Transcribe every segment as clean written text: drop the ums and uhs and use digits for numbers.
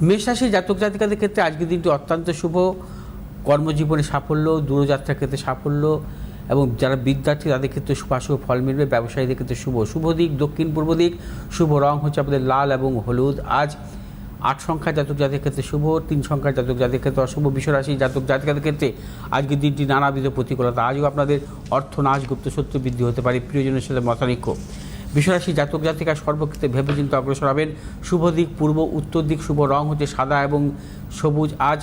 মেষ রাশির জাতক জাতিকাদের ক্ষেত্রে আজকের দিনটি অত্যন্ত শুভ। কর্মজীবনে সাফল্য, দূরযাত্রার ক্ষেত্রে সাফল্য এবং যারা বিদ্যার্থী তাদের ক্ষেত্রে শুভাশুভ ফল মিলবে। ব্যবসায়ীদের ক্ষেত্রে শুভ দিক দক্ষিণ পূর্ব দিক। শুভ রং হচ্ছে আপনাদের লাল এবং হলুদ। আজ 8 সংখ্যার জাতক জাতির ক্ষেত্রে শুভ, 3 সংখ্যার জাতক জাতির ক্ষেত্রে অশুভ। বিশ্বরাশির জাতক জাতিকাদের ক্ষেত্রে আজকের দিনটি নানাবিধ প্রতিকূলতা। আজও আপনাদের অর্থনাশ, গুপ্তশত্রু বৃদ্ধি হতে পারে, প্রিয়জনের সাথে মতানৈক্য। বিশ্বরাশি জাতক জাতিকা সর্বক্ষেত্রে ভেবেচিন্তে অগ্রসর হবেন। শুভ দিক পূর্ব, উত্তর দিক। শুভ রং হচ্ছে সাদা এবং সবুজ। আজ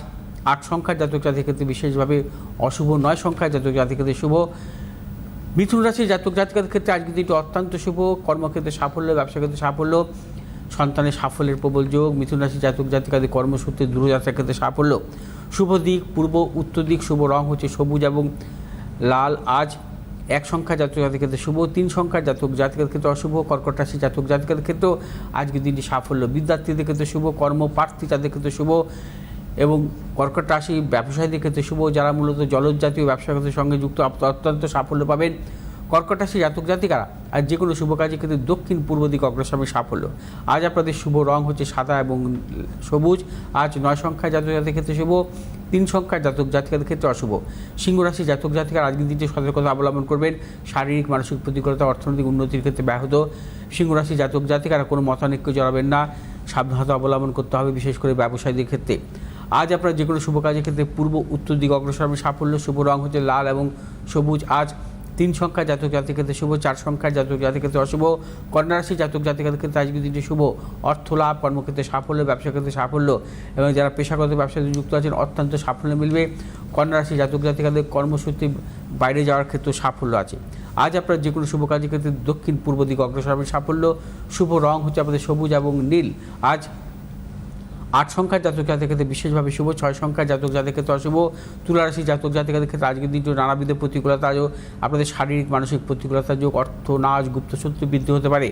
8 সংখ্যার জাতক জাতির ক্ষেত্রে বিশেষভাবে অশুভ, 9 সংখ্যার জাতক জাতির ক্ষেত্রে শুভ। মিথুন রাশির জাতক জাতিকাদের ক্ষেত্রে আজকের দিনটি অত্যন্ত শুভ। কর্মক্ষেত্রে সাফল্য, ব্যবসা ক্ষেত্রে সাফল্য, সন্তানের সাফল্যের প্রবল যোগ। মিথুন রাশির জাতক জাতিকাদের কর্মসূত্রে দূরযাত্রার ক্ষেত্রে সাফল্য। শুভ দিক পূর্ব, উত্তর দিক। শুভ রং হচ্ছে সবুজ এবং লাল। আজ 1 সংখ্যার জাতক জাতিকাদের ক্ষেত্রে শুভ, 3 সংখ্যার জাতক জাতিকাদের ক্ষেত্রে অশুভ। কর্কট রাশির জাতক জাতিকাদের ক্ষেত্রেও আজকের দিনটি সাফল্য। বিদ্যার্থীদের ক্ষেত্রে শুভ, কর্মপ্রার্থী তাদের ক্ষেত্রে শুভ এবং কর্কট রাশি ব্যবসায়ীদের ক্ষেত্রে শুভ। যারা মূলত জলজ জাতীয় ব্যবসা ক্ষেত্রের সঙ্গে যুক্ত অত্যন্ত সাফল্য পাবেন। কর্কট রাশি জাতক জাতিকারা আজ যে কোনো শুভ কাজের ক্ষেত্রে দক্ষিণ পূর্ব দিক অগ্রসরের সাফল্য। আজ আপনাদের শুভ রং হচ্ছে সাদা এবং সবুজ। আজ 9 সংখ্যার জাতক জাতির ক্ষেত্রে শুভ, 3 সংখ্যার জাতক জাতিকাদের ক্ষেত্রে অশুভ। সিংহ রাশি জাতক জাতিকারা আজকের দিনটি সতর্কতা অবলম্বন করবেন। শারীরিক মানসিক প্রতিকূলতা, অর্থনৈতিক উন্নতির ক্ষেত্রে ব্যাহত। সিংহ রাশি জাতক জাতিকারা কোনো মতানৈক্য জড়াবেন না, সাবধানতা অবলম্বন করতে হবে, বিশেষ করে ব্যবসায়ীদের ক্ষেত্রে। আজ আপনারা যে কোনো শুভ কাজের ক্ষেত্রে পূর্ব উত্তর দিক অগ্রসরের সাফল্য। শুভ রং হচ্ছে লাল এবং সবুজ। আজ 3 সংখ্যার জাতক জাতির ক্ষেত্রে শুভ, 4 সংখ্যার জাতক জাতির ক্ষেত্রে অশুভ। কন্যা রাশি জাতক জাতিকাদের ক্ষেত্রে আজকের দিনটি শুভ। অর্থ লাভ, কর্মক্ষেত্রে সাফল্য, ব্যবসা ক্ষেত্রে সাফল্য এবং যারা পেশাগত ব্যবসায় যুক্ত আছেন অত্যন্ত সাফল্য মিলবে। কন্যা রাশি জাতক জাতিকাদের কর্মসূত্রে বাইরে যাওয়ার ক্ষেত্রে সাফল্য আছে। আজ আপনার যে কোনো শুভ কাজের ক্ষেত্রে দক্ষিণ পূর্ব দিক অগ্রসরের সাফল্য। শুভ রং হচ্ছে আপনাদের সবুজ এবং নীল। আজ 8 সংখ্যার জাতক জাতির ক্ষেত্রে বিশেষভাবে শুভ, 6 সংখ্যার জাতক জাতির ক্ষেত্রে অশুভ। তুলা রাশি জাতক জাতিকাদের ক্ষেত্রে আজকের দিনটি নানাবিধ প্রতিকূলতা আজও আপনাদের শারীরিক মানসিক প্রতিকূলতা যোগ, অর্থনাশ, গুপ্তশত্রু বৃদ্ধি হতে পারে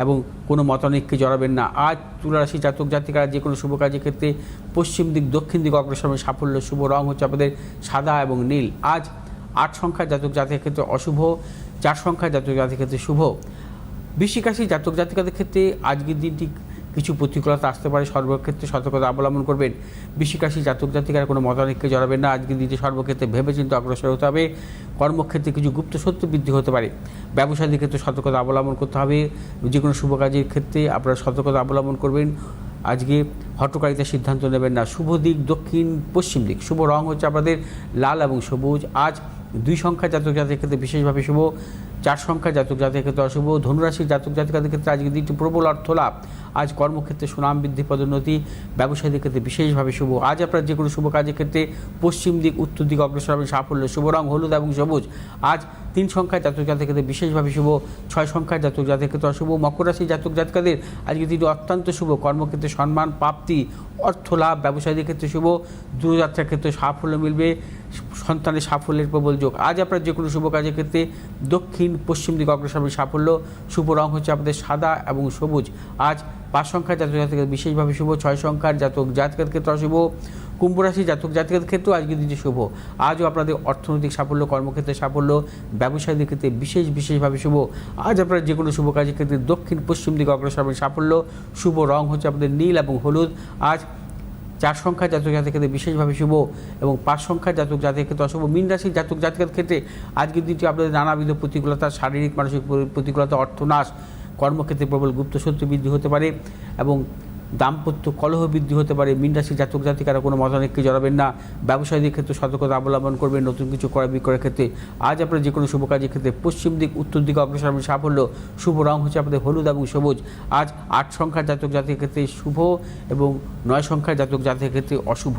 এবং কোনো মতানৈক্যে জড়াবেন না। আজ তুলা রাশি জাতক জাতিকারা যে কোনো শুভ কাজের ক্ষেত্রে পশ্চিম দিক দক্ষিণ দিক অগ্রসরের সাফল্য। শুভ রং হচ্ছে আপনাদের সাদা এবং নীল। আজ 8 সংখ্যার জাতক জাতির ক্ষেত্রে অশুভ, 4 সংখ্যার জাতক জাতির ক্ষেত্রে শুভ। বৃশ্চিক রাশি জাতক জাতিকাদের ক্ষেত্রে আজকের দিনটি কিছু প্রতিকূলতা আসতে পারে, সর্বক্ষেত্রে সতর্কতা অবলম্বন করবেন। বৃশ্চিক রাশি জাতক জাতিকারা কোনো মতানৈক্যে জড়াবেন না। আজকের দিনটি সর্বক্ষেত্রে ভেবেচিন্তে অগ্রসর হতে হবে। কর্মক্ষেত্রে কিছু গুপ্তশত্রু বৃদ্ধি হতে পারে। ব্যবসায়ীদের ক্ষেত্রে সতর্কতা অবলম্বন করতে হবে। যে কোনো শুভ কাজের ক্ষেত্রে আপনারা সতর্কতা অবলম্বন করবেন। আজকে হঠকারিতার সিদ্ধান্ত নেবেন না। শুভ দিক দক্ষিণ পশ্চিম দিক। শুভ রং হচ্ছে আপনাদের লাল এবং সবুজ। আজ 2 সংখ্যার জাতক জাতির ক্ষেত্রে বিশেষভাবে শুভ, 4 সংখ্যার জাতক জাতির ক্ষেত্রে অশুভ। ধনুরাশির জাতক জাতিকাদের ক্ষেত্রে আজকের দিনটি প্রবল অর্থ লাভ। আজ কর্মক্ষেত্রে সুনাম বৃদ্ধি, পদোন্নতি, ব্যবসায়ীদের ক্ষেত্রে বিশেষভাবে শুভ। আজ আপনার যে কোনো শুভ কাজের ক্ষেত্রে পশ্চিম দিক উত্তর দিক অগ্রসর হবে সাফল্য। শুভ রং হলুদ এবং সবুজ। আজ 3 সংখ্যার জাতক জাতির ক্ষেত্রে বিশেষভাবে শুভ, 6 সংখ্যার জাতক জাতির ক্ষেত্রে অশুভ। মকর রাশির জাতক জাতিকাদের আজকের দিনটি অত্যন্ত শুভ। কর্মক্ষেত্রে সম্মান প্রাপ্তি, অর্থ লাভ, ব্যবসায়ীদের ক্ষেত্রে শুভ। দূরযাত্রার ক্ষেত্রে সাফল্য মিলবে, সন্তানের সাফল্যের প্রবল যোগ। আজ আপনার যে কোনো শুভ কাজের ক্ষেত্রে দক্ষিণ পশ্চিম দিক অগ্রসর হবে সাফল্য। শুভ রং হচ্ছে আপনাদের সাদা এবং সবুজ। আজ 5 সংখ্যার জাতক জাতিকাদের বিশেষভাবে শুভ, 6 সংখ্যার জাতক জাতিকাদের ক্ষেত্রে অশুভ। কুম্ভ রাশি জাতক জাতিকাদের ক্ষেত্রেও আজকের দিনটি শুভ। আজও আপনাদের অর্থনৈতিক সাফল্য, কর্মক্ষেত্রে সাফল্য, ব্যবসায়ীদের ক্ষেত্রে বিশেষভাবে শুভ। আজ আপনার যে কোনো শুভ কাজের ক্ষেত্রে দক্ষিণ পশ্চিম দিকে অগ্রসর হবে সাফল্য। শুভ রং হচ্ছে আপনাদের নীল এবং হলুদ। আজ 4 সংখ্যার জাতক জাতির ক্ষেত্রে বিশেষভাবে শুভ এবং 5 সংখ্যার জাতক জাতির ক্ষেত্রে অশুভ। মীন রাশির জাতক জাতিকাদের ক্ষেত্রে আজকের দিনটি আপনাদের নানাবিধ প্রতিকূলতা, শারীরিক মানসিক প্রতিকূলতা, অর্থনাশ, কর্মক্ষেত্রে প্রবল গুপ্তশত্রু বৃদ্ধি হতে পারে এবং দাম্পত্য কলহ বৃদ্ধি হতে পারে। মীন রাশির জাতক জাতিকারা কোনো মতানৈক্যে জড়াবেন না। ব্যবসায়ীদের ক্ষেত্রে সতর্কতা অবলম্বন করবেন নতুন কিছু ক্রয় বিক্রয়ের ক্ষেত্রে। আজ আপনার যে কোনো শুভ কাজের ক্ষেত্রে পশ্চিম দিক উত্তর দিকে অগ্রসর হবে সাফল্য। শুভ রং হচ্ছে আপনাদের হলুদ এবং সবুজ। আজ 8 সংখ্যার জাতক জাতির ক্ষেত্রে শুভ এবং 9 সংখ্যার জাতক জাতির ক্ষেত্রে অশুভ।